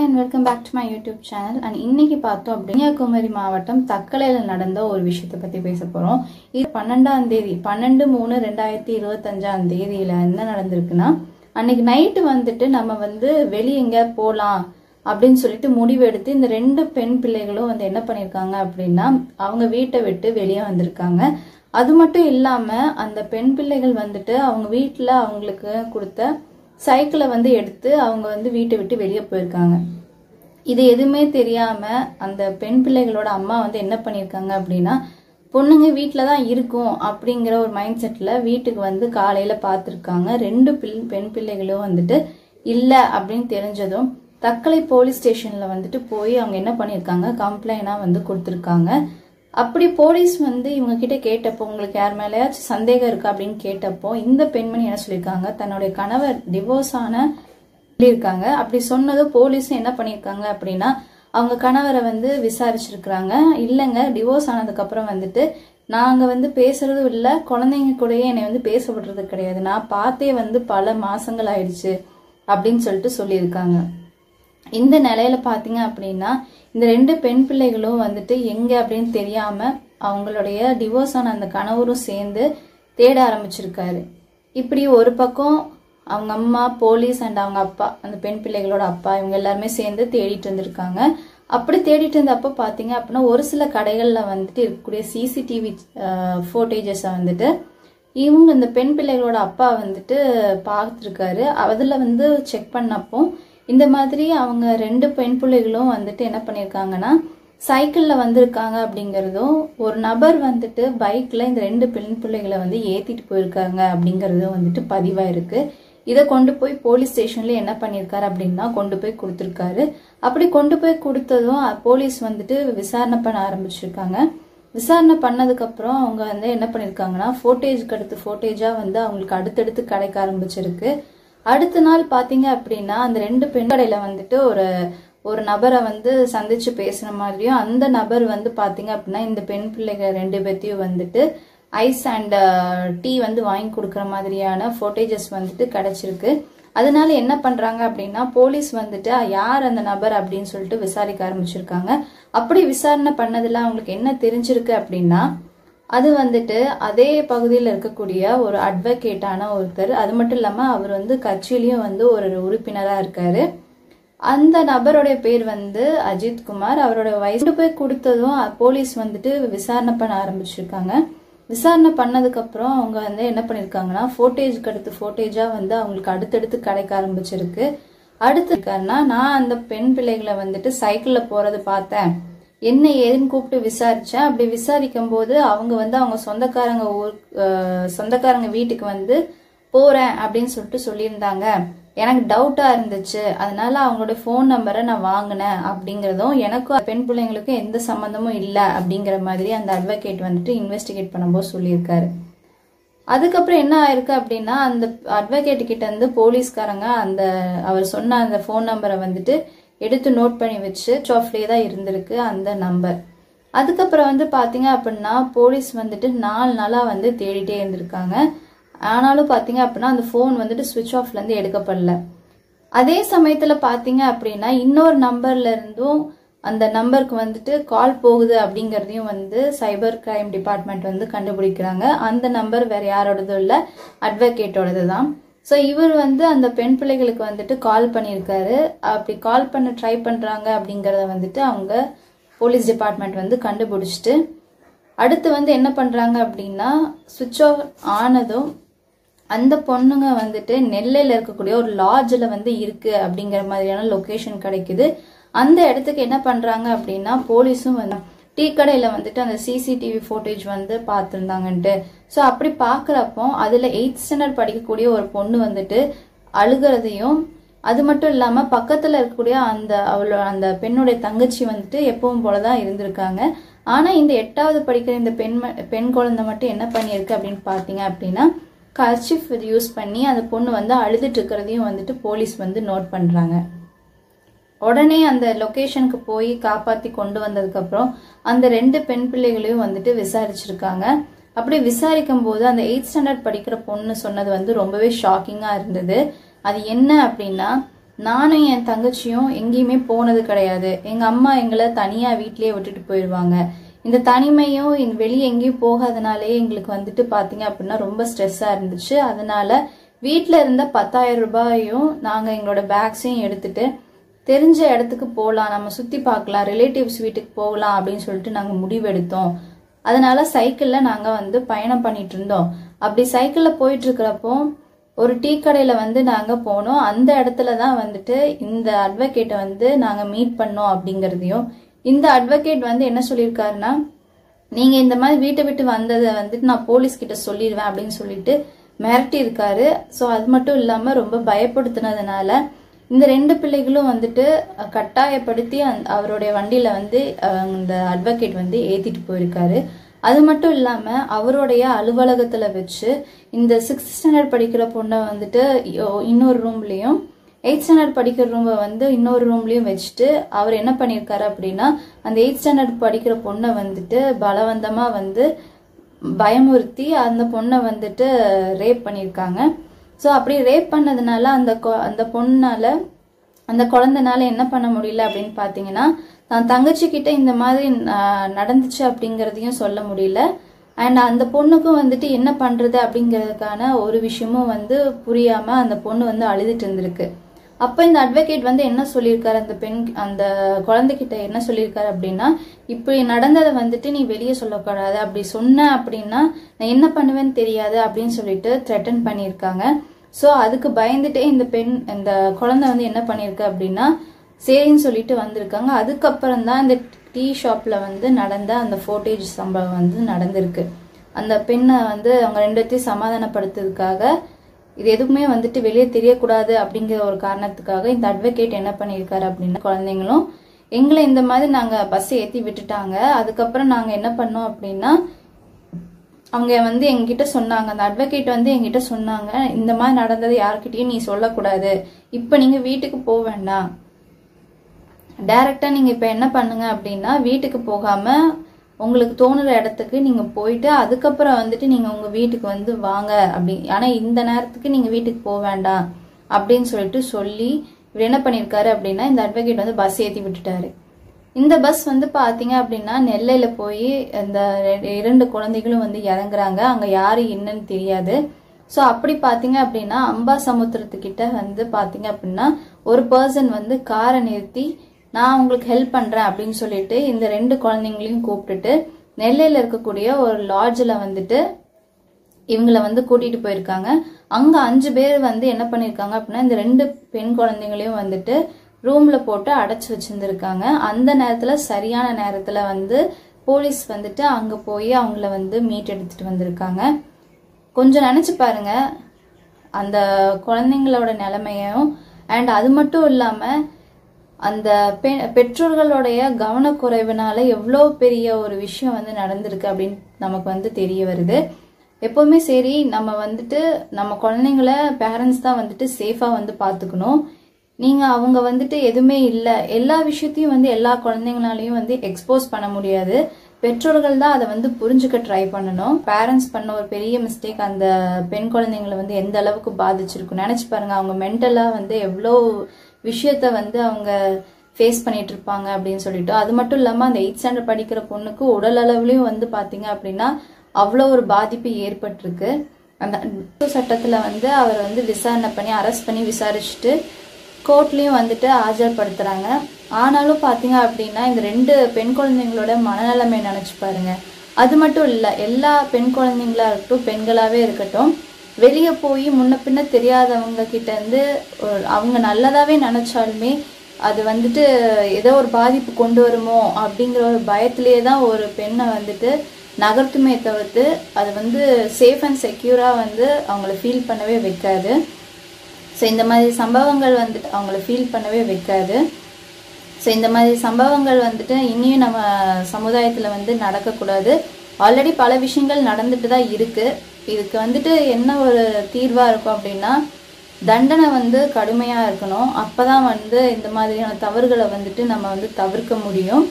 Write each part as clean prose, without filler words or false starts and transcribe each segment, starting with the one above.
and welcome back to my YouTube channel. And இன்னைக்கு பார்த்தோம் அப்படின்னா கன்னியாகுமரி மாவட்டம் தக்கலையில நடந்த ஒரு விஷயத்தை பத்தி பேச போறோம். இது 12ஆம் தேதி 12/3/2025 தேதியில என்ன நடந்திருக்குன்னா, அன்னைக்கு நைட் வந்துட்டு நம்ம வெளிய எங்க போலாம் அப்படின்னு சொல்லிட்டு முடிவெடுத்து இந்த ரெண்டு பெண் பிள்ளைகளும் என்ன பண்ணிருக்காங்க அப்படின்னா, அவங்க வீட்டை விட்டு வெளியே வந்திருக்காங்க. அது மட்டும் இல்லாம அந்த பெண் பிள்ளைகள் அவங்க வீட்டுல அவங்களுக்கு கொடுத்த சைக்கிளை எடுத்து அவங்க வீட்டை விட்டு வெளியே போயிருக்காங்க. இது எதுவுமே தெரியாம அந்த பெண் பிள்ளைகளோட அம்மா என்ன பண்ணிருக்காங்க அப்படின்னா, பொண்ணுங்க வீட்டுல தான் இருக்கும் அப்படிங்கிற ஒரு மைண்ட் செட்ல வீட்டுக்கு காலையில பாத்துருக்காங்க. ரெண்டு பெண் பிள்ளைகளும் இல்ல அப்படின்னு தெரிஞ்சதும் தக்கலை போலீஸ் ஸ்டேஷன்ல போய் அவங்க என்ன பண்ணிருக்காங்க, கம்ப்ளைண்டா கொடுத்திருக்காங்க. அப்படி போலீஸ் இவங்க கிட்ட கேட்டப்போ, உங்களுக்கு யார் மேலேயாச்சும் சந்தேகம் இருக்கா அப்படின்னு கேட்டப்போ, இந்த பெண்மணி என்ன சொல்லியிருக்காங்க, தன்னுடைய கணவர் டிவோர்ஸ் ஆன சொல்லியிருக்காங்க. அப்படி சொன்னதும் போலீஸும் என்ன பண்ணியிருக்காங்க அப்படின்னா, அவங்க கணவரை விசாரிச்சிருக்கிறாங்க. இல்லைங்க, டிவோர்ஸ் ஆனதுக்கு அப்புறம் நாங்க பேசுறதும் இல்லை, குழந்தைங்க கூடயே என்னை பேச விடுறது கிடையாது, நான் பார்த்தே பல மாசங்கள் ஆயிடுச்சு அப்படின்னு சொல்லியிருக்காங்க. இந்த நிலையில பாத்தீங்க அப்படின்னா, இந்த ரெண்டு பெண் பிள்ளைகளும் எங்க அப்படின்னு தெரியாம அவங்களுடைய டிவோர்ஸ் ஆன அந்த கணவரும் சேர்ந்து தேட ஆரம்பிச்சிருக்காரு. இப்படி ஒரு பக்கம் அவங்க அம்மா, போலீஸ் அண்ட் அவங்க அப்பா, அந்த பெண் பிள்ளைகளோட அப்பா, இவங்க எல்லாருமே சேர்ந்து தேடிட்டு இருந்திருக்காங்க. அப்படி தேடிட்டு இருந்தப்ப பாத்தீங்க அப்படின்னா, ஒரு சில கடைகள்ல இருக்கக்கூடிய சிசிடிவி ஃபோட்டேஜஸ் இவங்க இந்த பெண் பிள்ளைகளோட அப்பா பார்த்துருக்காரு. அதுல செக் பண்ணப்போ இந்த மாதிரி அவங்க ரெண்டு பெண் பிள்ளைகளும் என்ன பண்ணிருக்காங்கன்னா, சைக்கிள்ல வந்திருக்காங்க அப்படிங்கறதும், ஒரு நபர் பைக்ல இந்த ரெண்டு பெண் பிள்ளைகளை ஏத்திட்டு போயிருக்காங்க அப்படிங்கறதும் பதிவாயிருக்கு. இதை கொண்டு போய் போலீஸ் ஸ்டேஷன்ல என்ன பண்ணிருக்காரு அப்படின்னா, கொண்டு போய் கொடுத்திருக்காரு. அப்படி கொண்டு போய் கொடுத்ததும் போலீஸ் விசாரணை பண்ண ஆரம்பிச்சிருக்காங்க. விசாரணை பண்ணதுக்கு அப்புறம் அவங்க என்ன பண்ணிருக்காங்கன்னா, போட்டேஜ்க்கு அடுத்து போட்டேஜா அவங்களுக்கு அடுத்தடுத்து கிடைக்க ஆரம்பிச்சிருக்கு. அடுத்த நாள் பாத்தீங்க அப்படின்னா, அந்த ரெண்டு பெண் கடையில ஒரு நபரை சந்திச்சு பேசுன மாதிரியும், அந்த நபர் பாத்தீங்க அப்படின்னா இந்த பெண் பிள்ளைகள் ரெண்டு பேர்த்தையும் ஐஸ் அண்ட் டீ வாங்கி கொடுக்கற மாதிரியான போட்டேஜஸ் கிடைச்சிருக்கு. அதனால என்ன பண்றாங்க அப்படின்னா, போலீஸ் யார் அந்த நபர் அப்படின்னு சொல்லிட்டு விசாரிக்க ஆரம்பிச்சிருக்காங்க. அப்படி விசாரணை பண்ணதுல அவங்களுக்கு என்ன தெரிஞ்சிருக்கு அப்படின்னா, அது அதே பகுதியில் இருக்கக்கூடிய ஒரு அட்வொகேட்டான ஒருத்தர், அது மட்டும் இல்லாம அவர் கட்சியிலயும் ஒரு உறுப்பினரா இருக்காரு. அந்த நபருடைய பேர் அஜித் குமார். அவரோட வயசு போய் கொடுத்ததும் போலீஸ் விசாரணை பண்ண ஆரம்பிச்சிருக்காங்க. விசாரணை பண்ணதுக்கு அப்புறம் அவங்க என்ன பண்ணிருக்காங்கன்னா, போட்டேஜ்க்கு அடுத்து போட்டேஜா அவங்களுக்கு அடுத்தடுத்து கிடைக்க ஆரம்பிச்சிருக்கு. அடுத்து இருக்காருன்னா, நான் அந்த பெண் பிள்ளைகளை சைக்கிள்ல போறது பார்த்தேன், என்ன ஏதுன்னு கூப்பிட்டு விசாரிச்சேன். அப்படி விசாரிக்கும் போது அவங்க அவங்க சொந்தக்காரங்க வீட்டுக்கு போறேன் அப்படின்னு சொல்லியிருந்தாங்க. எனக்கு டவுட்டா இருந்துச்சு, அதனால அவங்களோட போன் நம்பரை நான் வாங்கினேன் அப்படிங்கறதும், எனக்கும் பெண் பிள்ளைங்களுக்கும் எந்த சம்பந்தமும் இல்லை அப்படிங்கிற மாதிரி அந்த அட்வொகேட் இன்வெஸ்டிகேட் பண்ணும்போது சொல்லியிருக்காரு. அதுக்கப்புறம் என்ன ஆயிருக்கு அப்படின்னா, அந்த அட்வொகேட் கிட்ட போலீஸ்காரங்க அவர் சொன்ன அந்த போன் நம்பரை எடுத்து நோட் பண்ணி வச்சு ஆஃப்லயே தான் இருந்திருக்கு அந்த நம்பர். அதுக்கப்புறம் பாத்தீங்க அப்படின்னா, போலீஸ் 4 நாளா தேடிட்டே இருந்திருக்காங்க. ஆனாலும் பாத்தீங்க அப்படின்னா அந்த போன் சுவிட்ச் ஆஃப்ல இருந்து எடுக்கப்படல. அதே சமயத்துல பாத்தீங்க அப்படின்னா, இன்னொரு நம்பர்ல இருந்தும் அந்த நம்பருக்கு கால் போகுது அப்படிங்கறதையும் சைபர் கிரைம் டிபார்ட்மெண்ட் கண்டுபிடிக்கிறாங்க. அந்த நம்பர் வேற யாரோடதும் இல்ல, அட்வொகேட்டோடது தான். ஸோ இவர் அந்த பெண் பிள்ளைகளுக்கு கால் பண்ணியிருக்காரு. அப்படி கால் பண்ண ட்ரை பண்றாங்க அப்படிங்கறத அவங்க போலீஸ் டிபார்ட்மெண்ட் கண்டுபிடிச்சிட்டு, அடுத்து என்ன பண்றாங்க அப்படின்னா, சுவிட்ச் ஆஃப் ஆனதும் அந்த பொண்ணுங்க நெல்லையில இருக்கக்கூடிய ஒரு லாட்ஜ்ல இருக்கு அப்படிங்கிற மாதிரியான லொகேஷன் கிடைக்குது. அந்த இடத்துக்கு என்ன பண்றாங்க அப்படின்னா, போலீஸும் டீ கடையில அந்த சிசிடிவி ஃபோட்டேஜ் பார்த்துருந்தாங்கன்ட்டு. ஸோ அப்படி பாக்குறப்போ அதுல 8th ஸ்டாண்டர்ட் படிக்கக்கூடிய ஒரு பொண்ணு அழுகிறதையும், அது மட்டும் இல்லாம பக்கத்துல இருக்கக்கூடிய அந்த பெண்ணுடைய தங்கச்சி எப்பவும் போலதான் இருந்திருக்காங்க. ஆனா இந்த 8வது படிக்கிற இந்த பெண் குழந்தை மட்டும் என்ன பண்ணிருக்கு அப்படின்னு பாத்தீங்க அப்படின்னா, கர்ச்சீஃப் யூஸ் பண்ணி அந்த பொண்ணு அழுதுட்டு இருக்கிறதையும் போலீஸ் நோட் பண்றாங்க. உடனே அந்த லொகேஷனுக்கு போய் காப்பாத்தி கொண்டு வந்ததுக்கு அப்புறம் அந்த ரெண்டு பெண் பிள்ளைகளையும் விசாரிச்சிருக்காங்க. அப்படி விசாரிக்கும் போது அந்த 8th ஸ்டாண்டர்ட் படிக்கிற பொண்ணு சொன்னது ரொம்பவே ஷாக்கிங்கா இருந்தது. அது என்ன அப்படின்னா, நானும் என் தங்கச்சியும் எங்கேயுமே போனது கிடையாது. எங்க அம்மா எங்களை தனியா வீட்லயே விட்டுட்டு போயிடுவாங்க. இந்த தனிமையும் வெளியே எங்கேயும் போகாதனாலே எங்களுக்கு வந்துட்டு பாத்தீங்க அப்படின்னா ரொம்ப ஸ்ட்ரெஸ்ஸா இருந்துச்சு. அதனால வீட்டுல இருந்த 10,000 ரூபாயும் நாங்க எங்களோட பேக்ஸையும் எடுத்துட்டு தெரிஞ்ச இடத்துக்கு போகலாம், நம்ம சுத்தி பார்க்கலாம், ரிலேட்டிவ்ஸ் வீட்டுக்கு போகலாம் அப்படின்னு சொல்லிட்டு நாங்க முடிவெடுத்தோம். அதனால சைக்கிள்ல நாங்க வந்து பயணம் பண்ணிட்டு இருந்தோம். அப்படி சைக்கிள்ல போயிட்டு இருக்கிறப்போ ஒரு டீ கடையில வந்து நாங்க போனோம். அந்த இடத்துலதான் வந்துட்டு இந்த அட்வொகேட்டை வந்து நாங்க மீட் பண்ணோம் அப்படிங்கறதையும், இந்த அட்வொகேட் வந்து என்ன சொல்லியிருக்காருன்னா, நீங்க இந்த மாதிரி வீட்டை விட்டு வந்ததை வந்துட்டு நான் போலீஸ் கிட்ட சொல்லிடுவேன் அப்படின்னு சொல்லிட்டு மிரட்டி இருக்காரு. ஸோ அது மட்டும் இல்லாம ரொம்ப பயப்படுத்தினதுனால இந்த 2 பிள்ளைகளும் வந்துட்டு கட்டாயப்படுத்தி அவருடைய வண்டியில வந்து இந்த அட்வொகேட் வந்து ஏத்திட்டு போயிருக்காரு. அது மட்டும் இல்லாம அவருடைய அலுவலகத்துல வச்சு இந்த 6th ஸ்டாண்டர்ட் படிக்கிற பொண்ணை வந்துட்டு இன்னொரு ரூம்லயும் 8th ஸ்டாண்டர்ட் படிக்கிற ரூமை வந்து இன்னொரு ரூம்லயும் வச்சுட்டு அவர் என்ன பண்ணிருக்காரு அப்படின்னா, அந்த 8th ஸ்டாண்டர்ட் படிக்கிற பொண்ணை வந்துட்டு பலவந்தமா வந்து பயமுறுத்தி அந்த பொண்ணை வந்துட்டு ரேப் பண்ணிருக்காங்க. ஸோ அப்படி ரேப் பண்ணதுனால அந்த பொண்ணால அந்த குழந்தைனால என்ன பண்ண முடியல அப்படின்னு பாத்தீங்கன்னா, தான் தங்கச்சி கிட்ட இந்த மாதிரி நடந்துச்சு அப்படிங்கறதையும் சொல்ல முடியல. அண்ட் அந்த பொண்ணுக்கும் வந்துட்டு என்ன பண்றது அப்படிங்கறதுக்கான ஒரு விஷயமும் வந்து புரியாம அந்த பொண்ணு வந்து அழுதுட்டு இருந்திருக்கு. அப்ப இந்த அட்வொகேட் வந்து என்ன சொல்லியிருக்காரு, அந்த குழந்தைகிட்ட என்ன சொல்லியிருக்காரு அப்படின்னா, இப்படி நடந்ததை வந்துட்டு நீ வெளியே சொல்லக்கூடாது, அப்படி சொன்ன அப்படின்னா நான் என்ன பண்ணுவேன்னு தெரியாது அப்படின்னு சொல்லிட்டு த்ரெட்டன் பண்ணியிருக்காங்க. ஸோ அதுக்கு பயந்துட்டே இந்த குழந்தை வந்து என்ன பண்ணிருக்கு அப்படின்னா சரின்னு சொல்லிட்டு வந்திருக்காங்க. அதுக்கப்புறம் தான் இந்த டீ ஷாப்ல வந்து நடந்த அந்த ஃபோட்டேஜ் சம்பவம் வந்து நடந்திருக்கு. அந்த பெண்ணை வந்து அவங்க 2 பேர்த்தையும் சமாதானப்படுத்துறதுக்காக, இது எதுவுமே வந்துட்டு வெளியே தெரியக்கூடாது அப்படிங்கிற ஒரு காரணத்துக்காக இந்த அட்வொகேட் என்ன பண்ணியிருக்காரு அப்படின்னா, குழந்தைங்களும் எங்களை இந்த மாதிரி நாங்க பஸ் ஏத்தி விட்டுட்டாங்க. அதுக்கப்புறம் நாங்க என்ன பண்ணோம் அப்படின்னா, அவங்க வந்து எங்கிட்ட சொன்னாங்க, அந்த அட்வொகேட் வந்து எங்கிட்ட சொன்னாங்க, இந்த மாதிரி நடந்தது யாருக்கிட்டையும் நீ சொல்லக்கூடாது, இப்ப நீங்க வீட்டுக்கு போக வேண்டாம், டைரக்டா நீங்க இப்ப என்ன பண்ணுங்க அப்படின்னா வீட்டுக்கு போகாம உங்களுக்கு தோணுற இடத்துக்கு நீங்க போயிட்டு அதுக்கப்புறம் வந்துட்டு நீங்க உங்க வீட்டுக்கு வந்து வாங்க அப்படி, ஆனா இந்த நேரத்துக்கு நீங்க வீட்டுக்கு போக வேண்டாம் அப்படின்னு சொல்லிட்டு சொல்லி இவர் என்ன பண்ணிருக்காரு அப்படின்னா, இந்த அட்வொகேட் வந்து பஸ் ஏத்தி விட்டுட்டாரு. இந்த பஸ் வந்து பாத்தீங்க அப்படின்னா நெல்லையில போய் இந்த 2 குழந்தைகளும் வந்து இறங்குறாங்க. அங்க யாரு என்னன்னு தெரியாது. ஸோ அப்படி பாத்தீங்க அப்படின்னா அம்பாசமுத்திரத்துக்கிட்ட வந்து பாத்தீங்க அப்படின்னா ஒரு பர்சன் வந்து காரை நிறுத்தி நான் உங்களுக்கு ஹெல்ப் பண்றேன் அப்படின்னு சொல்லிட்டு இந்த 2 குழந்தைங்களையும் கூப்பிட்டுட்டு நெல்லையில இருக்கக்கூடிய ஒரு லாட்ஜ்ல வந்துட்டு இவங்களை வந்து கூட்டிட்டு போயிருக்காங்க. அங்க 5 பேர் வந்து என்ன பண்ணிருக்காங்க அப்படின்னா, இந்த 2 பெண் குழந்தைங்களையும் வந்துட்டு ரூம்ல போட்டு அடைச்சு வச்சிருந்திருக்காங்க. அந்த நேரத்துல சரியான நேரத்துல வந்து போலீஸ் வந்துட்டு அங்க போய் அவங்கள வந்து மீட் எடுத்துட்டு வந்திருக்காங்க. கொஞ்சம் நினைச்சு பாருங்க அந்த குழந்தைங்களோட நிலைமையும். அண்ட் அது மட்டும் இல்லாம அந்த பெற்றோர்களுடைய கவனக்குறைவுனால எவ்வளவு பெரிய ஒரு விஷயம் வந்து நடந்திருக்கு அப்படின்னு நமக்கு வந்து தெரிய வருது. எப்பவுமே சரி, நம்ம வந்துட்டு நம்ம குழந்தைங்களை பேரண்ட்ஸ் தான் வந்துட்டு சேஃபா வந்து பாத்துக்கணும். நீங்க அவங்க வந்துட்டு எதுவுமே இல்ல, எல்லா விஷயத்தையும் வந்து எல்லா குழந்தைங்களாலையும் வந்து எக்ஸ்போஸ் பண்ண முடியாது. பெற்றோர்கள் தான் அதை வந்து புரிஞ்சுக்க ட்ரை பண்ணணும். பேரண்ட்ஸ் பண்ண ஒரு பெரிய மிஸ்டேக் அந்த பெண் குழந்தைங்களை வந்து எந்த அளவுக்கு பாதிச்சிருக்கும் நினைச்சு பாருங்க. அவங்க மென்டலா வந்து எவ்வளோ விஷயத்த வந்து அவங்க ஃபேஸ் பண்ணிட்டு இருப்பாங்க அப்படின்னு சொல்லிட்டு. அது மட்டும் இல்லாம அந்த 8th ஸ்டாண்டர்ட் படிக்கிற பொண்ணுக்கு உடல் அளவுலயும் வந்து பாத்தீங்க அப்படின்னா அவ்வளோ ஒரு பாதிப்பு ஏற்பட்டிருக்கு. அந்த சட்டத்துல வந்து அவரை வந்து விசாரணை பண்ணி அரெஸ்ட் பண்ணி விசாரிச்சுட்டு கோர்ட்லயும் வந்துட்டு ஆஜர்படுத்துறாங்க. ஆனாலும் பாத்தீங்க அப்படின்னா இந்த 2 பெண் குழந்தைங்களோட மனநிலைமை நினைச்சு பாருங்க. அது மட்டும் இல்ல, எல்லா பெண் குழந்தைங்களா இருக்கட்டும், பெண்களாவே இருக்கட்டும், வெளியே போய் முன்ன பின்ன தெரியாதவங்க கிட்ட இருந்து அவங்க நல்லதாவே நினைச்சாலுமே அது வந்துட்டு ஏதோ ஒரு பாதிப்பு கொண்டு வருமோ அப்படிங்கிற ஒரு பயத்திலேயே தான் ஒரு பெண்ணை வந்துட்டு நகர்த்துமே தவிர்த்து அது வந்து சேஃப் அண்ட் செக்யூரா வந்து அவங்கள ஃபீல் பண்ணவே வைக்காது. ஸோ இந்த மாதிரி சம்பவங்கள் வந்துட்டு அவங்கள ஃபீல் பண்ணவே வைக்காது. ஸோ இந்த மாதிரி சம்பவங்கள் வந்துட்டு இனியும் நம்ம சமுதாயத்தில் வந்து நடக்கக்கூடாது. ஆல்ரெடி பல விஷயங்கள் நடந்துட்டு தான் இருக்கு. இதுக்கு வந்துட்டு என்ன ஒரு தீர்வாக இருக்கும் அப்படின்னா, தண்டனை வந்து கடுமையாக இருக்கணும். அப்போதான் வந்து இந்த மாதிரியான தவறுகளை வந்துட்டு நம்ம வந்து தவிர்க்க முடியும்.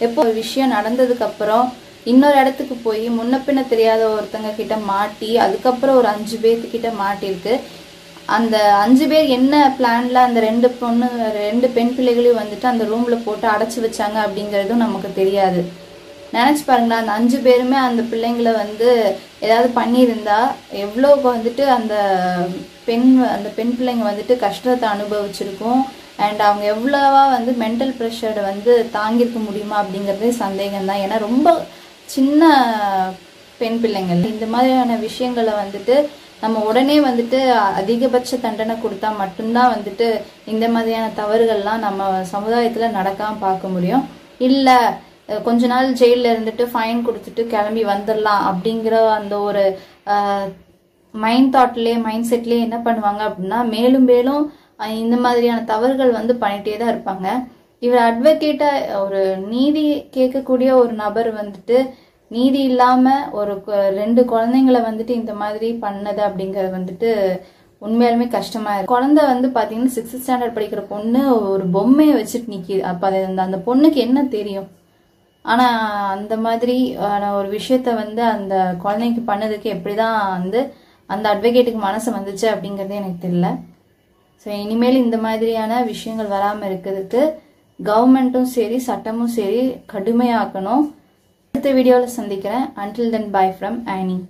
எப்போ ஒரு விஷயம் நடந்ததுக்கப்புறம் இன்னொரு இடத்துக்கு போய் முன்ன பின்ன தெரியாத ஒருத்தங்க கிட்ட மாட்டி அதுக்கப்புறம் ஒரு 5 பேர்த்துக்கிட்ட மாட்டிருக்கு. அந்த 5 பேர் என்ன பிளான்ல அந்த 2 பெண் பிள்ளைகளையும் வந்துட்டு அந்த ரூம்ல போட்டு அடைச்சு வச்சாங்க அப்படிங்கறதும் நமக்கு தெரியாது. நினைச்சு பாருங்களேன், அந்த 5 பேருமே அந்த பிள்ளைங்களை வந்து ஏதாவது பண்ணியிருந்தா எவ்வளவு வந்துட்டு அந்த பெண் பிள்ளைங்க வந்துட்டு கஷ்டத்தை அனுபவிச்சிருக்கும். அண்ட் அவங்க எவ்வளவா வந்து மென்டல் ப்ரெஷரை வந்து தாங்கியிருக்க முடியுமா அப்படிங்கிறதே சந்தேகம் தான். ஏன்னா ரொம்ப சின்ன பெண் பிள்ளைங்கள். இந்த மாதிரியான விஷயங்களை வந்துட்டு நம்ம உடனே வந்துட்டு அதிகபட்ச தண்டனை கொடுத்தா மட்டும்தான் வந்துட்டு இந்த மாதிரியான தவறுகள்லாம் நம்ம சமுதாயத்துல நடக்காம பார்க்க முடியும். இல்ல கொஞ்ச நாள் ஜெயில இருந்துட்டு ஃபைன் கொடுத்துட்டு கிளம்பி வந்துடலாம் அப்படிங்கிற அந்த ஒரு மைண்ட் செட்லயே என்ன பண்ணுவாங்க அப்படின்னா மேலும் மேலும் இந்த மாதிரியான தவறுகள் வந்து பண்ணிட்டே தான் இருப்பாங்க. இவர் அட்வொகேட்டா ஒரு நீதி கேட்கக்கூடிய ஒரு நபர் வந்துட்டு நீதி இல்லாம ஒரு 2 குழந்தைங்களை வந்துட்டு இந்த மாதிரி பண்ணது அப்படிங்கறது வந்துட்டு உண்மையாலுமே கஷ்டமா இருக்கு. குழந்தை வந்து பாத்தீங்கன்னா 6th ஸ்டாண்டர்ட் படிக்கிற பொண்ணு ஒரு பொம்மையை வச்சுட்டு நிக்குது. அப்ப அந்த பொண்ணுக்கு என்ன தெரியும்? ஆனா அந்த மாதிரி ஒரு விஷயத்த வந்து அந்த குழந்தைக்கு பண்ணதுக்கு எப்படிதான் வந்து அந்த அட்வொகேட்டுக்கு மனசு வந்துச்சு அப்படிங்கறதே எனக்கு தெரியல. ஸோ இனிமேல் இந்த மாதிரியான விஷயங்கள் வராம இருக்கிறதுக்கு கவர்மெண்ட்டும் சரி சட்டமும் சரி கடுமையாக்கணும். அடுத்த வீடியோவில் சந்திக்கிறேன். Until then, bye from Annie.